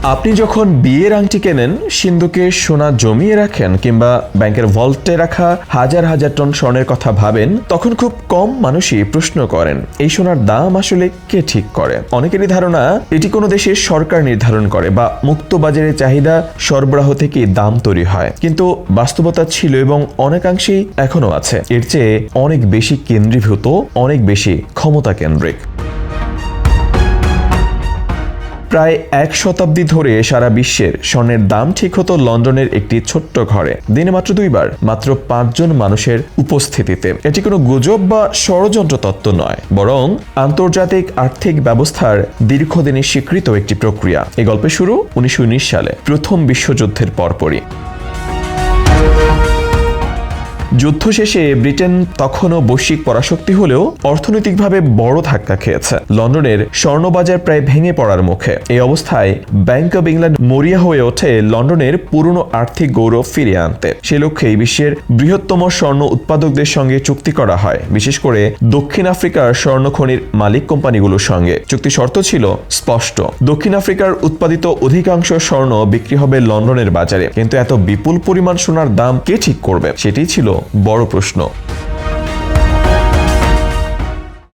আপনি যখন বিয়ের আংটি কেনেন, সিন্ধুকে সোনা জমিয়ে রাখেন কিংবা ব্যাংকের ভল্টে রাখা হাজার হাজার টন স্বর্ণের কথা ভাবেন, তখন খুব কম মানুষই প্রশ্ন করেন এই সোনার দাম আসলে কে ঠিক করে। অনেকেরই ধারণা এটি কোনো দেশের সরকার নির্ধারণ করে বা মুক্ত বাজারে চাহিদা সরবরাহ থেকে দাম তৈরি হয়, কিন্তু বাস্তবতা ছিল এবং অনেকাংশেই এখনো আছে এর চেয়ে অনেক বেশি কেন্দ্রীভূত, অনেক বেশি ক্ষমতা কেন্দ্রিক। প্রায় 1 শতাব্দী ধরে সারা বিশ্বের স্বর্ণের দাম ঠিক হতো লন্ডনের একটি ছোট্ট ঘরে, দিনে মাত্র 2 বার, মাত্র 5 জন মানুষের উপস্থিতিতে। এটি কোনো গুজব বা ষড়যন্ত্র তত্ত্ব নয়, বরং আন্তর্জাতিক আর্থিক ব্যবস্থার দীর্ঘদিনের স্বীকৃত একটি প্রক্রিয়া। এই গল্পের শুরু 1919 সালে, প্রথম বিশ্বযুদ্ধের পরপরই। যুদ্ধ শেষে ব্রিটেন তখনও বৈশ্বিক পরাশক্তি হলেও অর্থনৈতিকভাবে বড় ধাক্কা খেয়েছে। লন্ডনের স্বর্ণবাজার প্রায় ভেঙে পড়ার মুখে। এই অবস্থায় ব্যাংক অব ইংল্যান্ড মরিয়া হয়ে ওঠে লন্ডনের পুরনো আর্থিক গৌরব ফিরিয়ে আনতে। সে লক্ষ্যেই বিশ্বের বৃহত্তম স্বর্ণ উৎপাদকদের সঙ্গে চুক্তি করা হয়, বিশেষ করে দক্ষিণ আফ্রিকার স্বর্ণ খনির মালিক কোম্পানিগুলোর সঙ্গে। চুক্তি শর্ত ছিল স্পষ্ট, দক্ষিণ আফ্রিকার উৎপাদিত অধিকাংশ স্বর্ণ বিক্রি হবে লন্ডনের বাজারে। কিন্তু এত বিপুল পরিমাণ সোনার দাম কে ঠিক করবে, সেটি ছিল বড় প্রশ্ন।